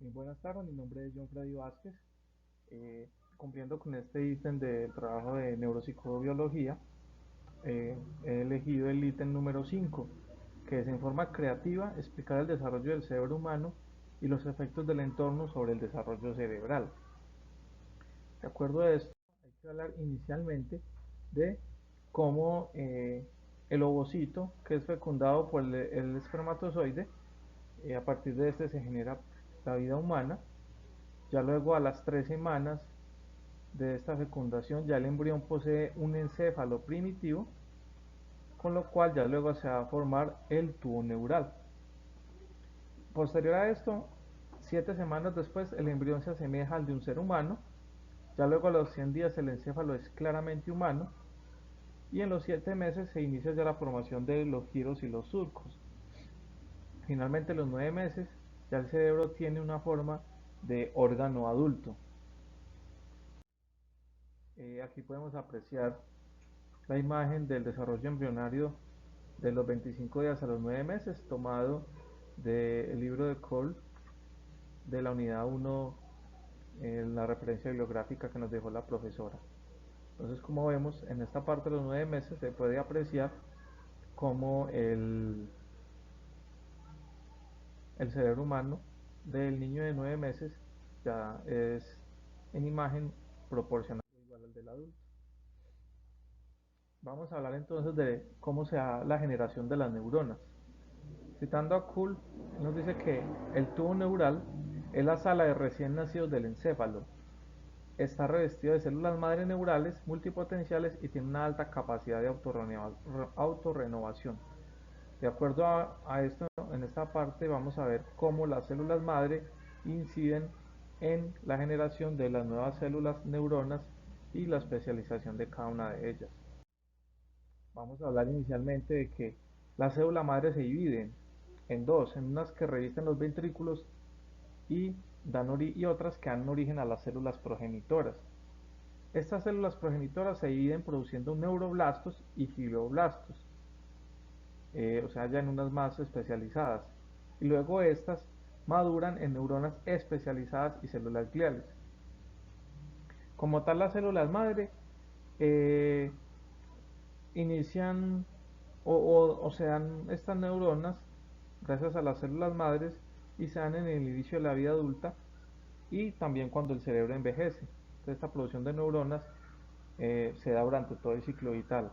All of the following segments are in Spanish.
Muy buenas tardes, mi nombre es John Freddy Vázquez. Eh, Cumpliendo con este ítem del trabajo de neuropsicobiología, he elegido el ítem número 5, que es en forma creativa explicar el desarrollo del cerebro humano y los efectos del entorno sobre el desarrollo cerebral. De acuerdo a esto, hay que hablar inicialmente de cómo el ovocito, que es fecundado por el espermatozoide, a partir de este se genera la vida humana. Ya luego a las 3 semanas de esta fecundación ya el embrión posee un encéfalo primitivo, con lo cual ya luego se va a formar el tubo neural. Posterior a esto, 7 semanas después el embrión se asemeja al de un ser humano, ya luego a los 100 días el encéfalo es claramente humano y en los 7 meses se inicia ya la formación de los giros y los surcos. Finalmente, a los 9 meses ya el cerebro tiene una forma de órgano adulto. Aquí podemos apreciar la imagen del desarrollo embrionario de los 25 días a los 9 meses, tomado del libro de Cole de la unidad 1, en la referencia bibliográfica que nos dejó la profesora. Entonces, como vemos, en esta parte de los 9 meses se puede apreciar cómo el cerebro humano del niño de 9 meses ya es en imagen proporcional igual al del adulto. Vamos a hablar entonces de cómo se da la generación de las neuronas. Citando a Kuhl, nos dice que el tubo neural es la sala de recién nacidos del encéfalo. Está revestido de células madre neurales multipotenciales y tiene una alta capacidad de autorrenovación. De acuerdo a esto, en esta parte vamos a ver cómo las células madre inciden en la generación de las nuevas células neuronas y la especialización de cada una de ellas. Vamos a hablar inicialmente de que la célula madre se divide en dos, en unas que revisten los ventrículos y, y otras que dan origen a las células progenitoras. Estas células progenitoras se dividen produciendo neuroblastos y fibroblastos, o sea, ya en unas más especializadas. Y luego estas maduran en neuronas especializadas y células gliales. Como tal, las células madre eh, inician o se dan estas neuronas gracias a las células madres y se dan en el inicio de la vida adulta y también cuando el cerebro envejece. Entonces, esta producción de neuronas se da durante todo el ciclo vital.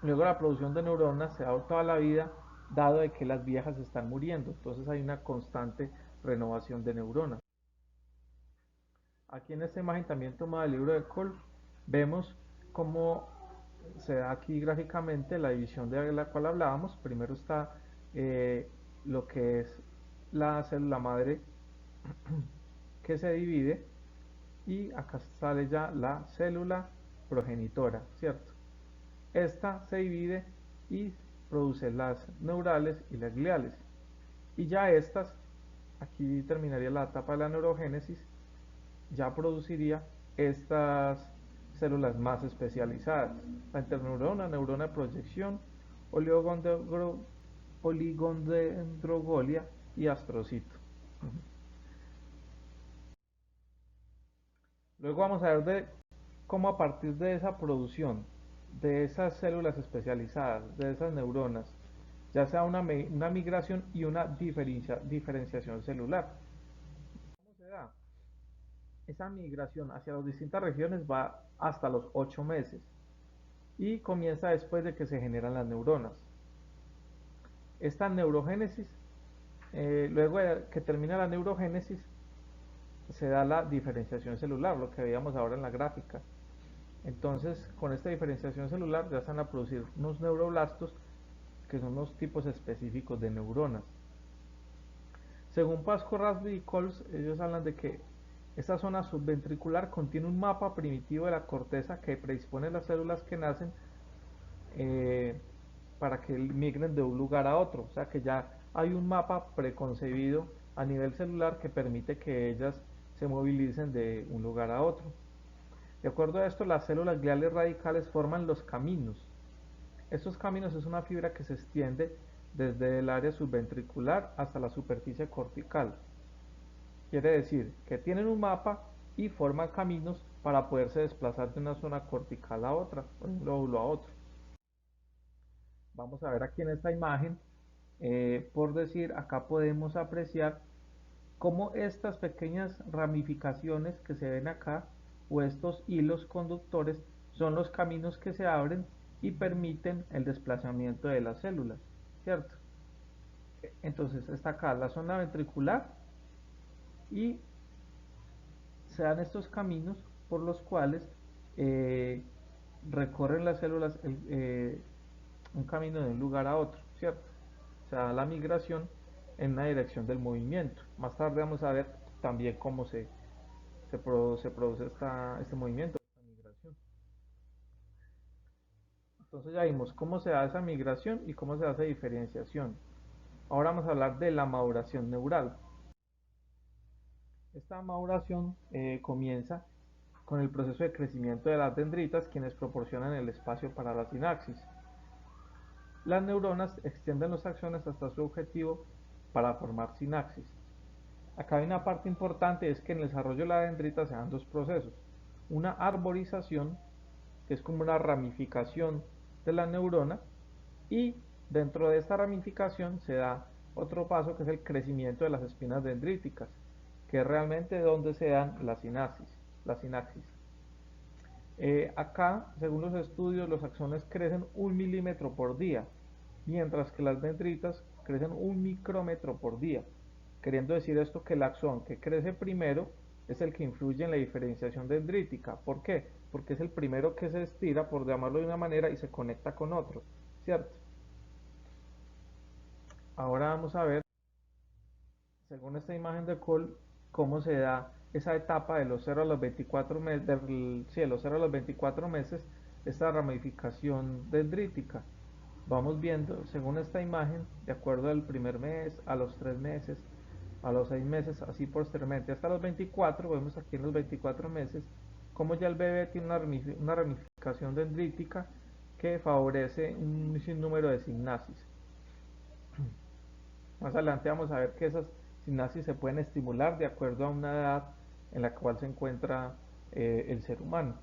Luego la producción de neuronas se da toda la vida, dado de que las viejas están muriendo. Entonces hay una constante renovación de neuronas. Aquí en esta imagen también tomada del libro de Cole, vemos cómo se da aquí gráficamente la división de la cual hablábamos. Primero está lo que es la célula madre que se divide y acá sale ya la célula progenitora, ¿cierto? Esta se divide y produce las neurales y las gliales. Y ya estas, aquí terminaría la etapa de la neurogénesis, ya produciría estas células más especializadas, la interneurona, neurona de proyección, oligondendrogolia y astrocito. Luego vamos a ver de cómo a partir de esa producción, de esas células especializadas, de esas neuronas, ya sea una migración y una diferenciación celular. ¿Cómo se da? Esa migración hacia las distintas regiones va hasta los 8 meses y comienza después de que se generan las neuronas. Esta neurogénesis, luego de que termina la neurogénesis, se da la diferenciación celular, lo que veíamos ahora en la gráfica. Entonces, con esta diferenciación celular ya se van a producir unos neuroblastos que son los tipos específicos de neuronas. Según Pasco, Rasby y Coles, ellos hablan de que esta zona subventricular contiene un mapa primitivo de la corteza que predispone las células que nacen eh, para que migren de un lugar a otro. O sea que ya hay un mapa preconcebido a nivel celular que permite que ellas se movilicen de un lugar a otro. De acuerdo a esto, las células gliales radicales forman los caminos. Estos caminos es una fibra que se extiende desde el área subventricular hasta la superficie cortical. Quiere decir que tienen un mapa y forman caminos para poderse desplazar de una zona cortical a otra, o de un lóbulo a otro. Vamos a ver aquí en esta imagen, por decir, acá podemos apreciar cómo estas pequeñas ramificaciones que se ven acá, o estos hilos conductores, son los caminos que se abren y permiten el desplazamiento de las células, ¿cierto? Entonces está acá la zona ventricular y se dan estos caminos por los cuales eh, recorren las células un camino de un lugar a otro, ¿cierto? O sea, la migración en una dirección del movimiento. Más tarde vamos a ver también cómo se produce este movimiento, esta migración. Entonces ya vimos cómo se da esa migración y cómo se hace diferenciación. Ahora vamos a hablar de la maduración neural. Esta maduración comienza con el proceso de crecimiento de las dendritas, quienes proporcionan el espacio para la sinapsis. Las neuronas extienden los axones hasta su objetivo para formar sinapsis. Acá hay una parte importante, es que en el desarrollo de la dendrita se dan dos procesos. Una arborización, que es como una ramificación de la neurona, y dentro de esta ramificación se da otro paso que es el crecimiento de las espinas dendríticas, que es realmente donde se dan las sinapsis. La sinapsis. Acá, según los estudios, los axones crecen 1 milímetro por día, mientras que las dendritas crecen 1 micrómetro por día. Queriendo decir esto que el axón que crece primero es el que influye en la diferenciación dendrítica. ¿Por qué? Porque es el primero que se estira, por llamarlo de una manera, y se conecta con otro, ¿cierto? Ahora vamos a ver, según esta imagen de Cole, cómo se da esa etapa de los 0 a los 24 meses, sí, de los 0 a los 24 meses, esta ramificación dendrítica. Vamos viendo, según esta imagen, de acuerdo al primer mes, a los 3 meses, a los 6 meses, así posteriormente, hasta los 24, vemos aquí en los 24 meses, como ya el bebé tiene una ramificación dendrítica que favorece un sinnúmero de sinapsis. Más adelante vamos a ver que esas sinapsis se pueden estimular de acuerdo a una edad en la cual se encuentra el ser humano.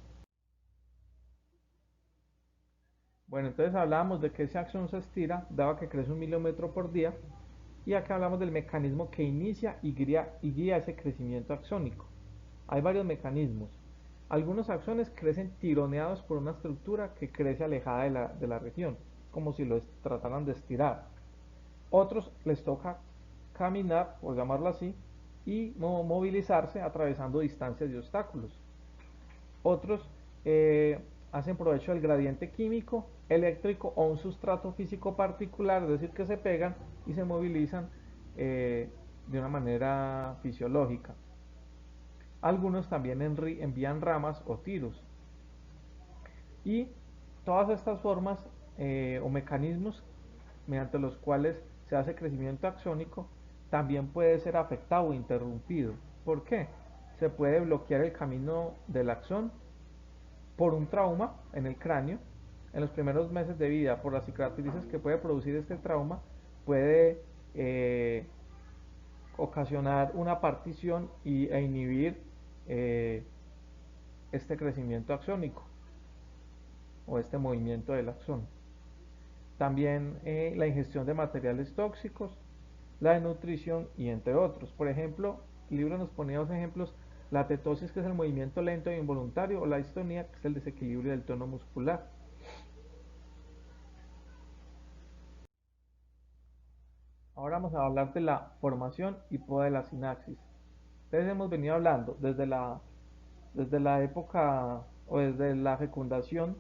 Bueno, entonces hablábamos de que ese axón se estira, dado que crece 1 milímetro por día, y acá hablamos del mecanismo que inicia y guía ese crecimiento axónico. Hay varios mecanismos. Algunos axones crecen tironeados por una estructura que crece alejada de la región, como si los trataran de estirar. Otros les toca caminar, por llamarlo así, y movilizarse atravesando distancias y obstáculos. Otros hacen provecho del gradiente químico, eléctrico o un sustrato físico particular, es decir, que se pegan y se movilizan de una manera fisiológica. Algunos también envían ramas o tiros. Y todas estas formas o mecanismos mediante los cuales se hace crecimiento axónico también puede ser afectado o interrumpido. ¿Por qué? Se puede bloquear el camino del axón por un trauma en el cráneo. En los primeros meses de vida, por las cicatrices que puede producir este trauma, puede ocasionar una partición e inhibir eh, este crecimiento axónico o este movimiento del axón. También la ingestión de materiales tóxicos, la desnutrición y entre otros. Por ejemplo, el libro nos ponía dos ejemplos: la tetosis, que es el movimiento lento e involuntario, o la distonía, que es el desequilibrio del tono muscular. Ahora vamos a hablar de la formación y poda de la sinapsis. Entonces hemos venido hablando desde la época o desde la fecundación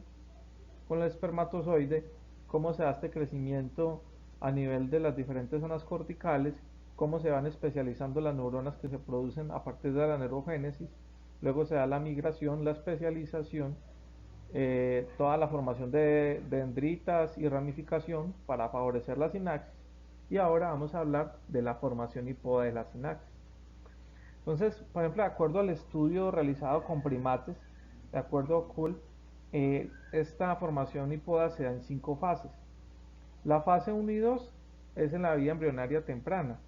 con el espermatozoide, cómo se da este crecimiento a nivel de las diferentes zonas corticales, cómo se van especializando las neuronas que se producen a partir de la neurogénesis, luego se da la migración, la especialización, toda la formación de dendritas y ramificación para favorecer la sinapsis, y ahora vamos a hablar de la formación y poda de la sinapsis. Entonces, por ejemplo, de acuerdo al estudio realizado con primates, de acuerdo a Kuhl, esta formación y poda se da en 5 fases. La fase 1 y 2 es en la vida embrionaria temprana.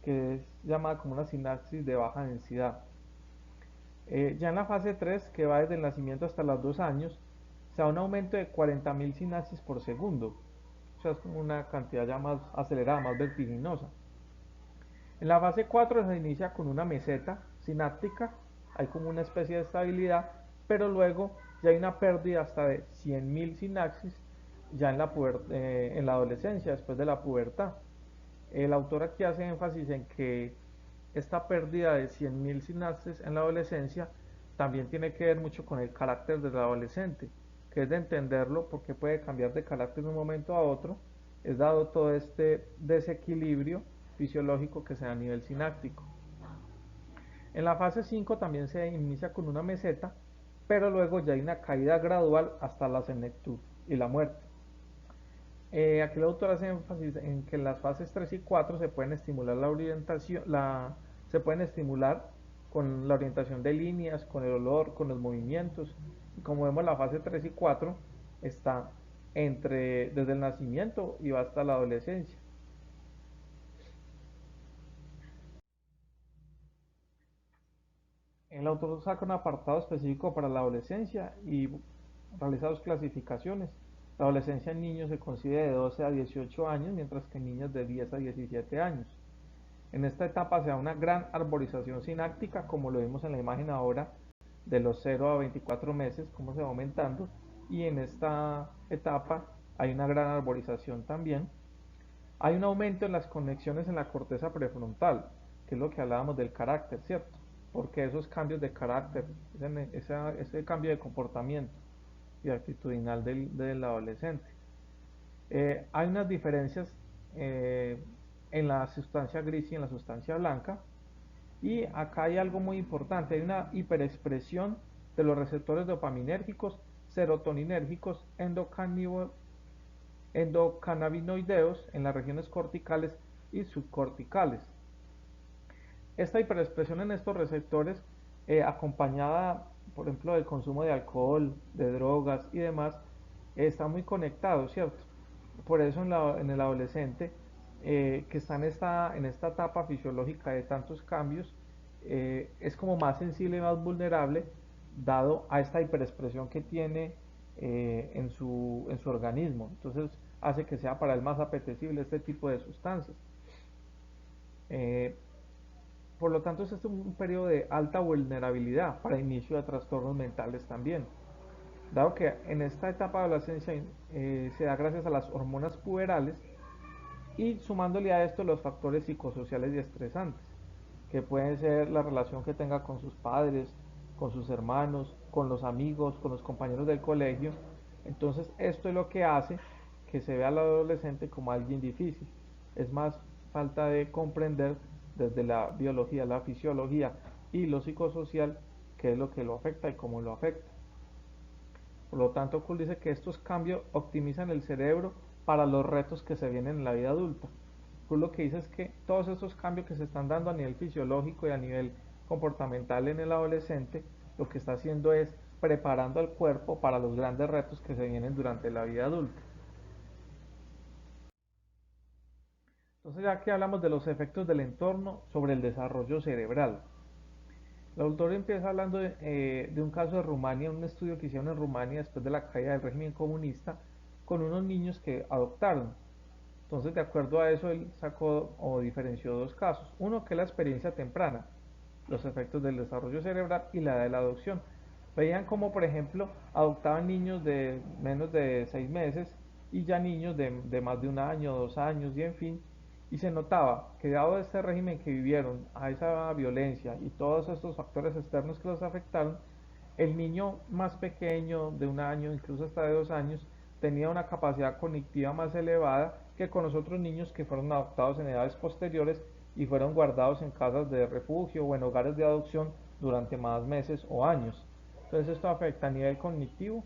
que es llamada como una sinapsis de baja densidad. Ya en la fase 3, que va desde el nacimiento hasta los 2 años, se da un aumento de 40.000 sinapsis por segundo. O sea, es como una cantidad ya más acelerada, más vertiginosa. En la fase 4 se inicia con una meseta sináptica, hay como una especie de estabilidad, pero luego ya hay una pérdida hasta de 100.000 sinapsis ya en la adolescencia, después de la pubertad. El autor aquí hace énfasis en que esta pérdida de 100.000 sinapsis en la adolescencia también tiene que ver mucho con el carácter del adolescente, que es de entenderlo porque puede cambiar de carácter de un momento a otro, es dado todo este desequilibrio fisiológico que se da a nivel sináptico. En la fase 5 también se inicia con una meseta, pero luego ya hay una caída gradual hasta la senectud y la muerte. Aquí el autor hace énfasis en que en las fases 3 y 4 se pueden estimular la orientación, se pueden estimular con la orientación de líneas, con el olor, con los movimientos. Y como vemos, la fase 3 y 4 está desde el nacimiento y va hasta la adolescencia. El autor saca un apartado específico para la adolescencia y realiza dos clasificaciones. La adolescencia en niños se considera de 12 a 18 años, mientras que en niños de 10 a 17 años. En esta etapa se da una gran arborización sináptica, como lo vimos en la imagen ahora, de los 0 a 24 meses, cómo se va aumentando, y en esta etapa hay una gran arborización también. Hay un aumento en las conexiones en la corteza prefrontal, que es lo que hablábamos del carácter, ¿cierto? Porque esos cambios de carácter, ese cambio de comportamiento y actitudinal del adolescente. Hay unas diferencias eh, en la sustancia gris y en la sustancia blanca. Y acá hay algo muy importante, hay una hiperexpresión de los receptores dopaminérgicos, serotoninérgicos, endocannabinoideos en las regiones corticales y subcorticales. Esta hiperexpresión en estos receptores, acompañada, por ejemplo, del consumo de alcohol, de drogas y demás, está muy conectado, ¿cierto? Por eso en el adolescente, que está en esta etapa fisiológica de tantos cambios, es como más sensible y más vulnerable, dado a esta hiperexpresión que tiene en su organismo. Entonces hace que sea para él más apetecible este tipo de sustancias. Eh, por lo tanto, este es un periodo de alta vulnerabilidad para inicio de trastornos mentales también, dado que en esta etapa de adolescencia se da gracias a las hormonas puberales y sumándole a esto los factores psicosociales y estresantes, que pueden ser la relación que tenga con sus padres, con sus hermanos, con los amigos, con los compañeros del colegio. Entonces esto es lo que hace que se vea al adolescente como alguien difícil. Es más falta de comprender desde la biología, la fisiología y lo psicosocial qué es lo que lo afecta y cómo lo afecta. Por lo tanto, Kuhl dice que estos cambios optimizan el cerebro para los retos que se vienen en la vida adulta. Kuhl lo que dice es que todos estos cambios que se están dando a nivel fisiológico y a nivel comportamental en el adolescente, lo que está haciendo es preparando al cuerpo para los grandes retos que se vienen durante la vida adulta. Entonces, ya que hablamos de los efectos del entorno sobre el desarrollo cerebral, el autor empieza hablando de un caso de Rumania, un estudio que hicieron en Rumania después de la caída del régimen comunista, con unos niños que adoptaron. Entonces, de acuerdo a eso, él sacó o diferenció dos casos. Uno que es la experiencia temprana, los efectos del desarrollo cerebral y la de la adopción. Veían como, por ejemplo, adoptaban niños de menos de 6 meses y ya niños de más de un año, 2 años y en fin. Y se notaba que dado este régimen que vivieron, a esa violencia y todos estos factores externos que los afectaron, el niño más pequeño, de un año, incluso hasta de 2 años, tenía una capacidad cognitiva más elevada que con los otros niños que fueron adoptados en edades posteriores y fueron guardados en casas de refugio o en hogares de adopción durante más meses o años. Entonces esto afecta a nivel cognitivo,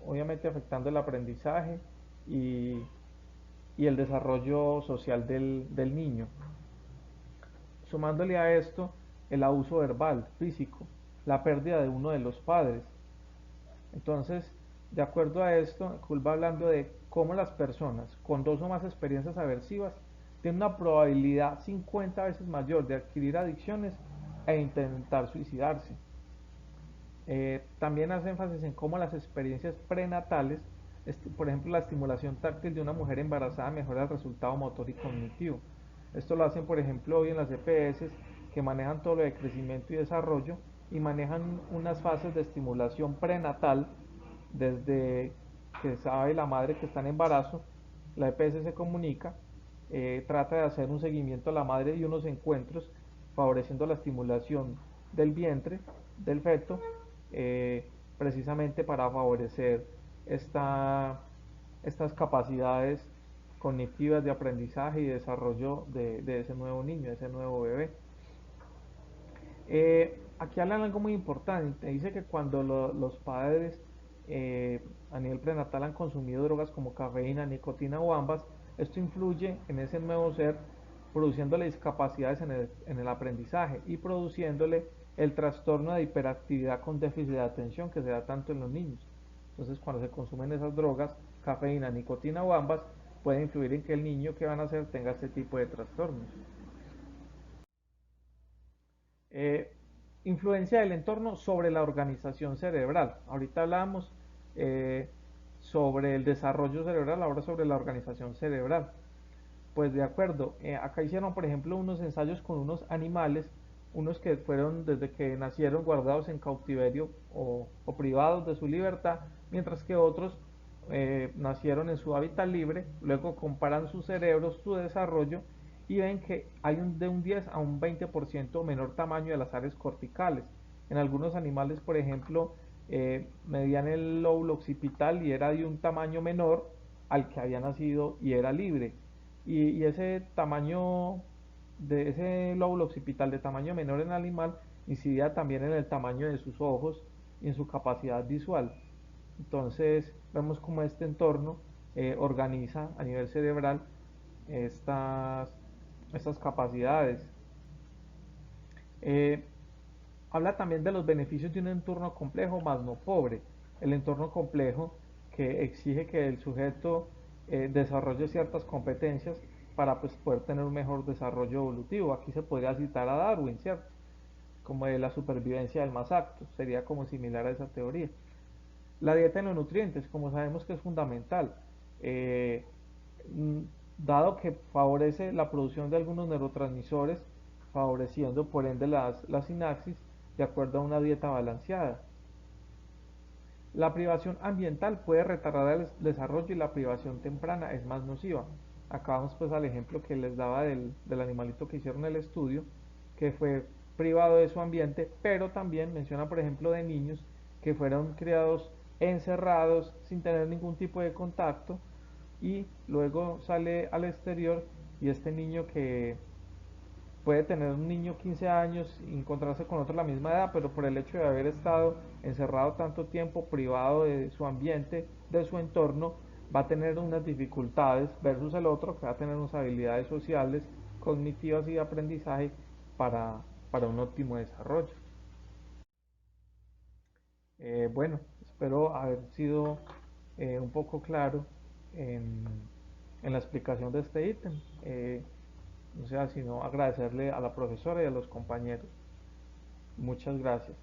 obviamente afectando el aprendizaje y, y el desarrollo social del niño. Sumándole a esto el abuso verbal, físico, la pérdida de uno de los padres. Entonces, de acuerdo a esto, Kuhl va hablando de cómo las personas con dos o más experiencias aversivas tiene una probabilidad 50 veces mayor de adquirir adicciones e intentar suicidarse. También hace énfasis en cómo las experiencias prenatales, por ejemplo la estimulación táctil de una mujer embarazada mejora el resultado motor y cognitivo. Esto lo hacen por ejemplo hoy en las EPS que manejan todo lo de crecimiento y desarrollo y manejan unas fases de estimulación prenatal desde que sabe la madre que está en embarazo, la EPS se comunica, trata de hacer un seguimiento a la madre y unos encuentros favoreciendo la estimulación del vientre, del feto, eh, precisamente para favorecer esta, estas capacidades cognitivas de aprendizaje y desarrollo de ese nuevo niño, de ese nuevo bebé. Aquí hablan algo muy importante, dice que cuando los padres a nivel prenatal han consumido drogas como cafeína, nicotina o ambas, esto influye en ese nuevo ser, produciéndole discapacidades en el aprendizaje y produciéndole el trastorno de hiperactividad con déficit de atención que se da tanto en los niños. Entonces, cuando se consumen esas drogas, cafeína, nicotina o ambas, puede influir en que el niño que van a hacer tenga este tipo de trastornos. Eh, Influencia del entorno sobre la organización cerebral. Ahorita hablamos eh, sobre el desarrollo cerebral, ahora sobre la organización cerebral. Pues de acuerdo, acá hicieron por ejemplo unos ensayos con unos animales, unos que fueron desde que nacieron guardados en cautiverio o privados de su libertad, mientras que otros nacieron en su hábitat libre, luego comparan sus cerebros, su desarrollo y ven que hay de un 10 a un 20% menor tamaño de las áreas corticales. En algunos animales, por ejemplo, medían el lóbulo occipital y era de un tamaño menor al que había nacido y era libre. Y ese tamaño de ese lóbulo occipital de tamaño menor en el animal incidía también en el tamaño de sus ojos y en su capacidad visual. Entonces vemos como este entorno organiza a nivel cerebral estas, estas capacidades. Eh, Habla también de los beneficios de un entorno complejo más no pobre. El entorno complejo que exige que el sujeto desarrolle ciertas competencias para pues, poder tener un mejor desarrollo evolutivo. Aquí se podría citar a Darwin, ¿cierto? Como de la supervivencia del más apto, sería como similar a esa teoría. La dieta en los nutrientes, como sabemos que es fundamental, eh, dado que favorece la producción de algunos neurotransmisores, favoreciendo por ende la sinapsis de acuerdo a una dieta balanceada. La privación ambiental puede retardar el desarrollo y la privación temprana es más nociva. Acá vamos pues al ejemplo que les daba del animalito que hicieron el estudio, que fue privado de su ambiente, pero también menciona por ejemplo de niños que fueron criados encerrados sin tener ningún tipo de contacto y luego sale al exterior y este niño que puede tener un niño 15 años y encontrarse con otro de la misma edad, pero por el hecho de haber estado encerrado tanto tiempo, privado de su ambiente, de su entorno, va a tener unas dificultades versus el otro que va a tener unas habilidades sociales, cognitivas y de aprendizaje para, para un óptimo desarrollo. Bueno, espero haber sido un poco claro en, en la explicación de este ítem. No sea sino agradecerle a la profesora y a los compañeros. Muchas gracias.